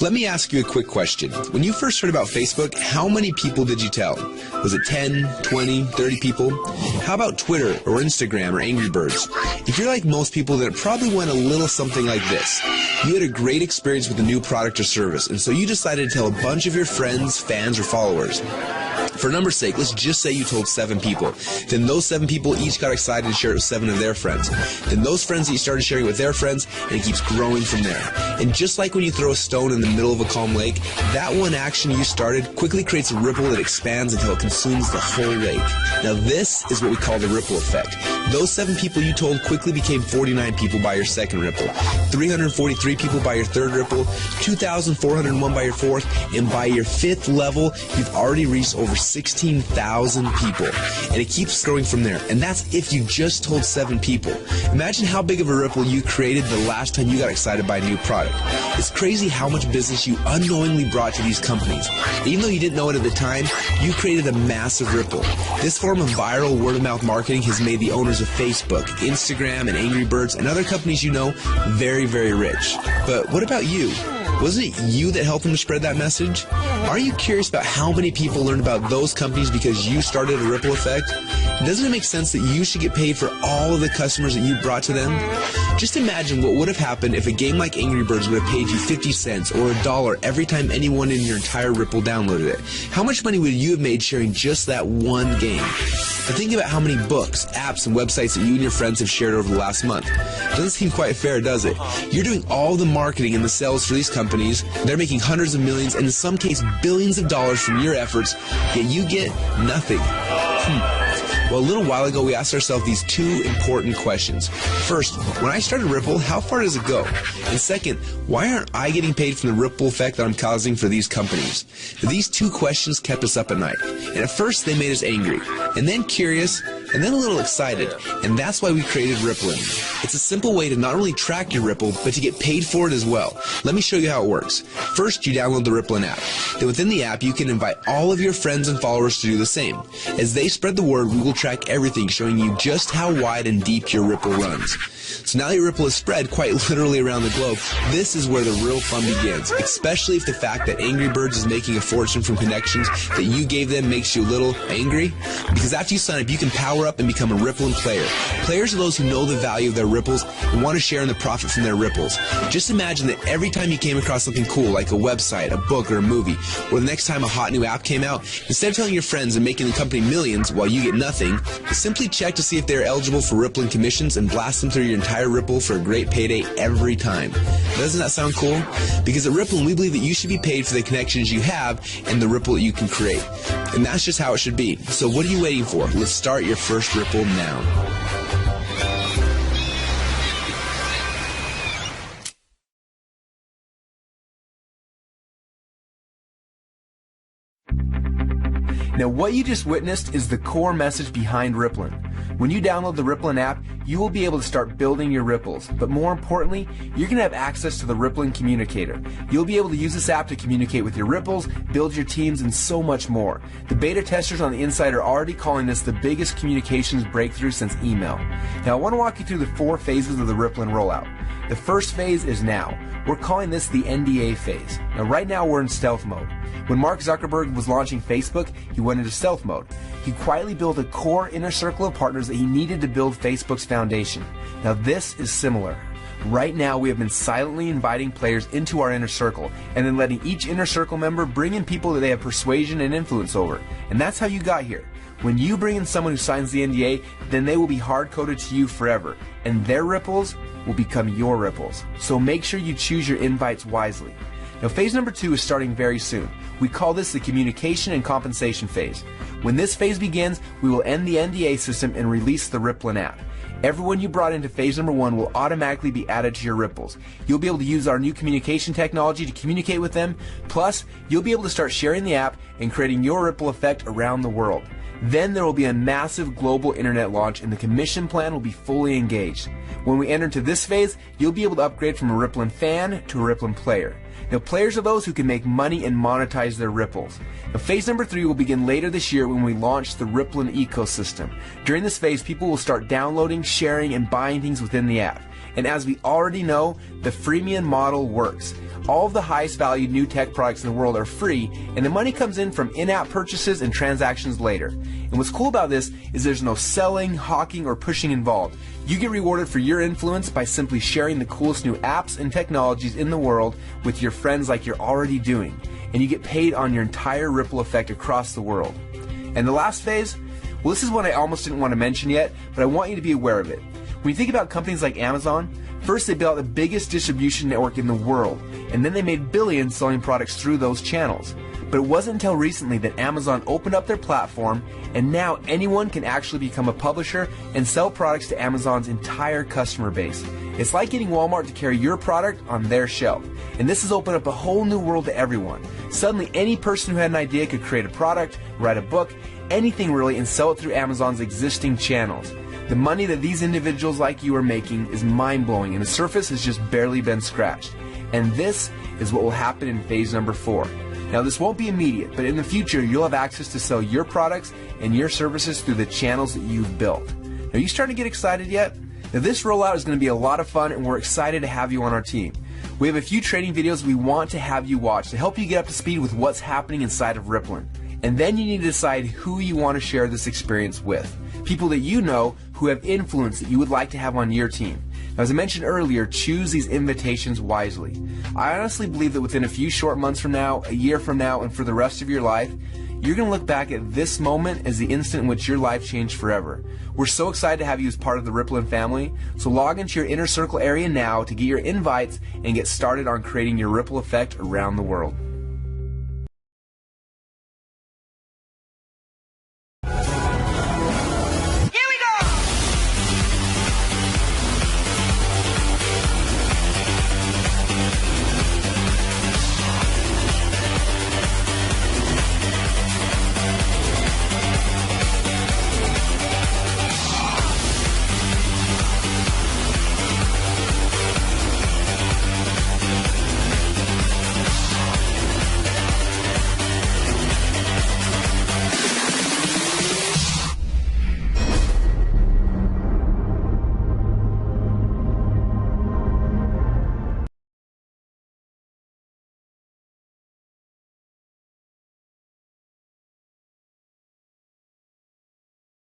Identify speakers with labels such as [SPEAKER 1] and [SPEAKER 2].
[SPEAKER 1] Let me ask you a quick question. When you first heard about Facebook, how many people did you tell? Was it 10, 20, 30 people? How about Twitter or Instagram or Angry Birds? If you're like most people, then it probably went a little something like this. You had a great experience with a new product or service, and so you decided to tell a bunch of your friends, fans, or followers. For numbers' sake, let's just say you told 7 people. Then those 7 people each got excited to share it with 7 of their friends. Then those friends each started sharing it with their friends, and it keeps growing from there. And just like when you throw a stone in the middle of a calm lake, that one action you started quickly creates a ripple that expands until it consumes the whole lake. Now this is what we call the ripple effect. Those 7 people you told quickly became 49 people by your second ripple, 343 people by your third ripple, 2,401 by your fourth, and by your 5th level, you've already reached over 16,000 people. And it keeps growing from there. And that's if you just told 7 people. Imagine how big of a ripple you created the last time you got excited by a new product. It's crazy how much business you unknowingly brought to these companies. Even though you didn't know it at the time, you created a massive ripple. This form of viral word-of-mouth marketing has made the owners of Facebook, Instagram, and Angry Birds, and other companies you know very, very rich. But what about you? Wasn't it you that helped them to spread that message? Are you curious about how many people learned about those companies because you started a ripple effect? Doesn't it make sense that you should get paid for all of the customers that you brought to them? Just imagine what would have happened if a game like Angry Birds would have paid you 50 cents or $1 every time anyone in your entire Ripple downloaded it. How much money would you have made sharing just that one game? But think about how many books, apps, and websites that you and your friends have shared over the last month. Doesn't seem quite fair, does it? You're doing all the marketing and the sales for these companies. They're making hundreds of millions and in some cases billions of dollars from your efforts, yet you get nothing. Well, a little while ago, we asked ourselves these 2 important questions. First, when I started Ripple, how far does it go? And second, why aren't I getting paid from the ripple effect that I'm causing for these companies? These 2 questions kept us up at night. And at first, they made us angry, and then curious, and then a little excited. And that's why we created rippln. It's a simple way to not only track your Ripple, but to get paid for it as well. Let me show you how it works. First, you download the rippln app. Then within the app, you can invite all of your friends and followers to do the same. As they spread the word, we will track everything, showing you just how wide and deep your Ripple runs. So now your Ripple is spread quite literally around the globe. This is where the real fun begins, especially if the fact that Angry Birds is making a fortune from connections that you gave them makes you a little angry. Because after you sign up, you can power up and become a rippln player. Players are those who know the value of their ripples and want to share in the profit from their ripples. Just imagine that every time you came across something cool, like a website, a book, or a movie, or the next time a hot new app came out, instead of telling your friends and making the company millions while you get nothing, simply check to see if they're eligible for rippln commissions and blast them through your entire Ripple for a great payday every time. Doesn't that sound cool? Because at Rippln, we believe that you should be paid for the connections you have and the ripple that you can create. And that's just how it should be. So what are you waiting for? Let's start your first Ripple now.
[SPEAKER 2] Now, what you just witnessed is the core message behind rippln. When you download the rippln app, you will be able to start building your ripples. But more importantly, you're going to have access to the rippln communicator. You'll be able to use this app to communicate with your ripples, build your teams, and so much more. The beta testers on the inside are already calling this the biggest communications breakthrough since email. Now, I want to walk you through the 4 phases of the rippln rollout. The first phase is now. We're calling this the NDA phase. Now, right now we're in stealth mode. When Mark Zuckerberg was launching Facebook, he went into stealth mode. He quietly built a core inner circle of partners that he needed to build Facebook's foundation. Now, this is similar. Right now, we have been silently inviting players into our inner circle and then letting each inner circle member bring in people that they have persuasion and influence over. And that's how you got here. When you bring in someone who signs the NDA, then they will be hard-coded to you forever, and their ripples will become your ripples. So make sure you choose your invites wisely. Now, phase number 2 is starting very soon. We call this the communication and compensation phase. When this phase begins, we will end the NDA system and release the rippln app. Everyone you brought into phase number 1 will automatically be added to your ripples. You'll be able to use our new communication technology to communicate with them. Plus, you'll be able to start sharing the app and creating your ripple effect around the world. Then there will be a massive global internet launch and the commission plan will be fully engaged. When we enter into this phase, you'll be able to upgrade from a rippln fan to a rippln player. Now, players are those who can make money and monetize their ripples. Now, phase number 3 will begin later this year when we launch the rippln ecosystem. During this phase, people will start downloading, sharing, and buying things within the app. And as we already know, the freemium model works. All of the highest valued new tech products in the world are free, and the money comes in from in-app purchases and transactions later. And what's cool about this is there's no selling, hawking, or pushing involved. You get rewarded for your influence by simply sharing the coolest new apps and technologies in the world with your friends like you're already doing. And you get paid on your entire ripple effect across the world. And the last phase, well, this is one I almost didn't want to mention yet, but I want you to be aware of it. When you think about companies like Amazon, first they built the biggest distribution network in the world, and then they made billions selling products through those channels. But it wasn't until recently that Amazon opened up their platform, and now anyone can actually become a publisher and sell products to Amazon's entire customer base. It's like getting Walmart to carry your product on their shelf. And this has opened up a whole new world to everyone. Suddenly, any person who had an idea could create a product, write a book, anything really, and sell it through Amazon's existing channels. The money that these individuals like you are making is mind-blowing, and the surface has just barely been scratched. And this is what will happen in phase number 4. Now, this won't be immediate, but in the future, you'll have access to sell your products and your services through the channels that you've built. Are you starting to get excited yet? Now, this rollout is going to be a lot of fun, and we're excited to have you on our team. We have a few training videos we want to have you watch to help you get up to speed with what's happening inside of rippln. And then you need to decide who you want to share this experience with. People that you know who have influence that you would like to have on your team. Now, as I mentioned earlier, choose these invitations wisely. I honestly believe that within a few short months from now, a year from now, and for the rest of your life, you're going to look back at this moment as the instant in which your life changed forever. We're so excited to have you as part of the rippln family, so log into your inner circle area now to get your invites and get started on creating your ripple effect around the world.